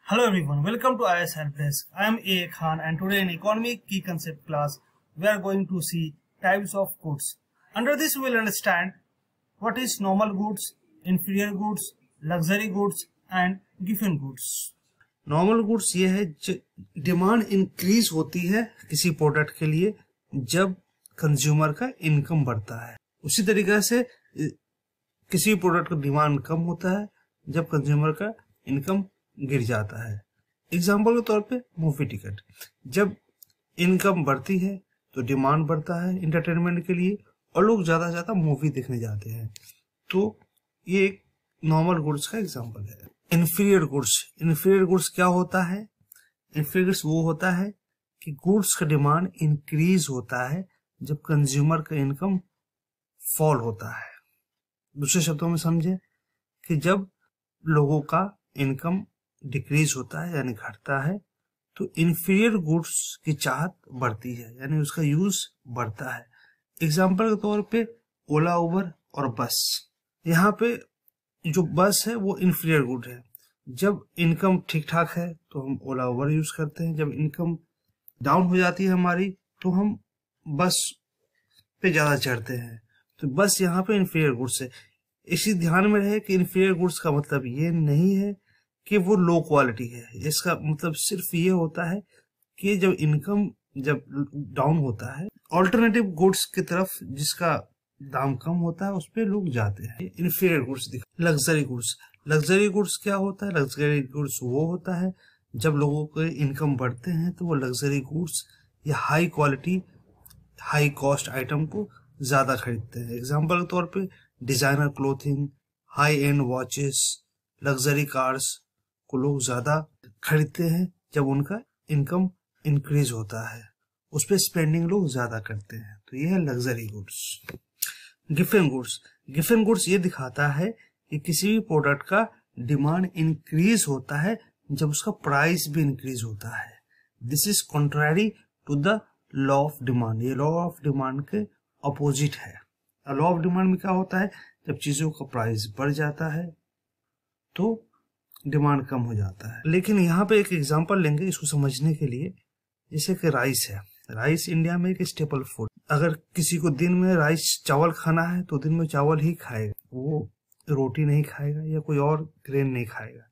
Hello everyone, welcome to IS Help Desk. I am A. Khan and today in Economic Key Concept class, we are going to see types of goods. Under this we will understand what is normal goods, inferior goods, luxury goods and giffen goods. Normal goods ये है demand increase होती है किसी product के लिए जब consumer का income बढ़ता है। उसी तरीके से किसी प्रोडक्ट का डिमांड कम होता है जब कंज्यूमर का इनकम गिर जाता है। एग्जाम्पल के तौर पे मूवी टिकट, जब इनकम बढ़ती है तो डिमांड बढ़ता है इंटरटेनमेंट के लिए और लोग ज्यादा से ज्यादा मूवी देखने जाते हैं। तो ये एक नॉर्मल गुड्स का एग्जाम्पल है। इन्फीरियर गुड्स क्या होता है? इन्फीरियर गुड्स वो होता है कि गुड्स का डिमांड इंक्रीज होता है जब कंज्यूमर का इनकम फॉल होता है। दूसरे शब्दों में समझे कि जब लोगों का इनकम डिक्रीज होता है यानी घटता है तो इन्फीरियर गुड्स की चाहत बढ़ती है यानी उसका यूज बढ़ता है। एग्जाम्पल के तौर पे ओला, उबर और बस। यहाँ पे जो बस है वो इन्फीरियर गुड है। जब इनकम ठीक ठाक है तो हम ओला उबर यूज करते हैं, जब इनकम डाउन हो जाती है हमारी तो हम बस पे ज्यादा चढ़ते हैं। तो बस यहाँ पे इन्फीरियर गुड्स है। इसी ध्यान में रहे कि इन्फीरियर गुड्स का मतलब ये नहीं है कि वो लो क्वालिटी है। इसका मतलब सिर्फ ये होता है कि जब इनकम डाउन होता है ऑल्टरनेटिव गुड्स की तरफ जिसका दाम कम होता है उस पे लोग जाते हैं। Inferior goods. लग्जरी गुड्स क्या होता है? लग्जरी गुड्स वो होता है जब लोगों के इनकम बढ़ते हैं तो वो लग्जरी गुड्स या high quality high cost item को ज्यादा खरीदते हैं। एग्जाम्पल के तौर पे designer clothing, high and watches, luxury cars को लोग ज्यादा खरीदते हैं जब उनका इनकम इंक्रीज होता है, उस पर स्पेंडिंग लोग ज्यादा करते हैं। तो ये है लग्जरी गुड्स। गिफन गुड्स ये दिखाता है कि किसी भी प्रोडक्ट का डिमांड इंक्रीज होता है जब उसका प्राइस भी इंक्रीज होता है। This is contrary to the law of demand. ये लॉ ऑफ डिमांड के अपोजिट है। लॉ ऑफ डिमांड में क्या होता है? जब चीजों का प्राइस बढ़ जाता है तो डिमांड कम हो जाता है। लेकिन यहाँ पे एक एग्जांपल लेंगे इसको समझने के लिए। जैसे कि राइस है। राइस इंडिया में एक स्टेपल फूड। अगर किसी को दिन में राइस चावल खाना है तो दिन में चावल ही खाएगा, वो रोटी नहीं खाएगा या कोई और ग्रेन नहीं खाएगा।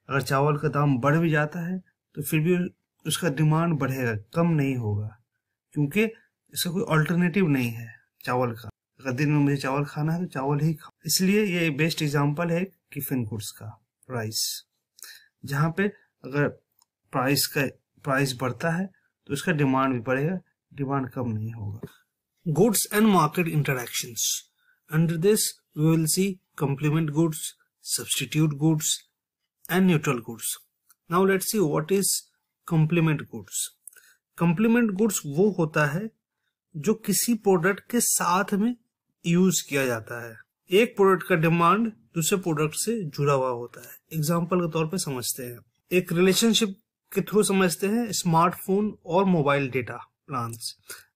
अगर चावल का दाम बढ़ भी जाता है तो फिर भी उसका डिमांड बढ़ेगा, कम नहीं होगा, क्योंकि इसका कोई अल्टरनेटिव नहीं है चावल का। अगर दिन में मुझे चावल खाना है तो चावल ही खाओ। इसलिए ये बेस्ट एग्जाम्पल है गिफन गुड्स का, राइस। जहाँ पे अगर प्राइस बढ़ता है तो उसका डिमांड भी बढ़ेगा, डिमांड कम नहीं होगा। Goods and market interactions. Under this we will see complement goods, substitute goods and neutral goods. Now let's see what is complement goods. Complement goods वो होता है जो किसी प्रोडक्ट के साथ में यूज किया जाता है। एक प्रोडक्ट का डिमांड दूसरे प्रोडक्ट से जुड़ा हुआ होता है। एग्जाम्पल के तौर पे समझते हैं, एक रिलेशनशिप के थ्रू समझते हैं स्मार्टफोन और मोबाइल डेटा प्लान्स।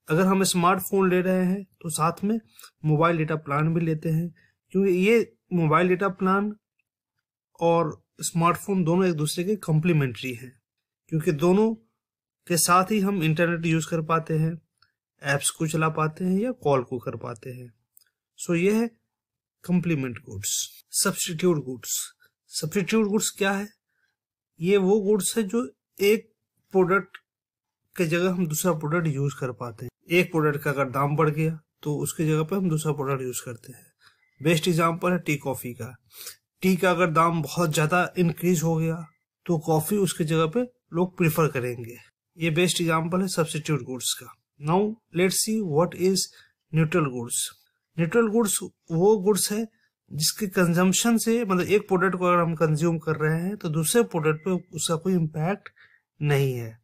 अगर हम स्मार्टफोन ले रहे हैं तो साथ में मोबाइल डेटा प्लान भी लेते हैं, क्योंकि ये मोबाइल डेटा प्लान और स्मार्टफोन दोनों एक दूसरे के कॉम्प्लीमेंट्री हैं, क्योंकि दोनों के साथ ही हम इंटरनेट यूज कर पाते हैं, एप्स को चला पाते हैं या कॉल को कर पाते हैं। सो ये है कॉम्प्लीमेंट गुड्स। सब्स्टिट्यूट गुड्स क्या है? ये वो गुड्स है जो एक प्रोडक्ट के जगह हम दूसरा प्रोडक्ट यूज कर पाते हैं। एक प्रोडक्ट का अगर दाम बढ़ गया तो उसके जगह पे हम दूसरा प्रोडक्ट यूज करते हैं। बेस्ट एग्जांपल है टी कॉफी का। टी का अगर दाम बहुत ज्यादा इंक्रीज हो गया तो कॉफी उसके जगह पे लोग प्रिफर करेंगे। ये बेस्ट एग्जांपल है सब्स्टिट्यूट गुड्स का। Now let's see what is neutral goods. Neutral goods वो गुड्स है जिसके कंजम्पशन से, मतलब एक प्रोडक्ट को अगर हम कंज्यूम कर रहे हैं तो दूसरे प्रोडक्ट पे उसका कोई इम्पैक्ट नहीं है,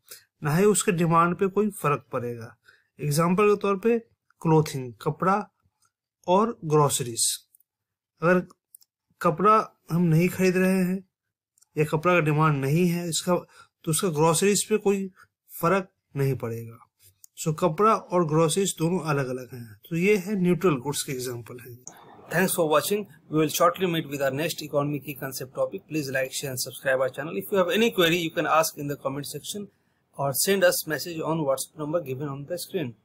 ना ही उसके डिमांड पे कोई फर्क पड़ेगा। एग्जाम्पल के तौर पे क्लोथिंग, कपड़ा और ग्रोसरीज। अगर कपड़ा हम नहीं खरीद रहे हैं या कपड़ा का डिमांड नहीं है तो उसका ग्रोसरीज पे कोई फर्क नहीं पड़ेगा। सो कपड़ा और ग्रोसरीज दोनों अलग अलग हैं। तो ये है न्यूट्रल गुड्स के एग्जांपल है। Thanks for watching. We will shortly meet with our next economy key concept topic. Please like, share and subscribe our channel. If you have any query, you can ask in the comment section or send us message on WhatsApp number given on the screen.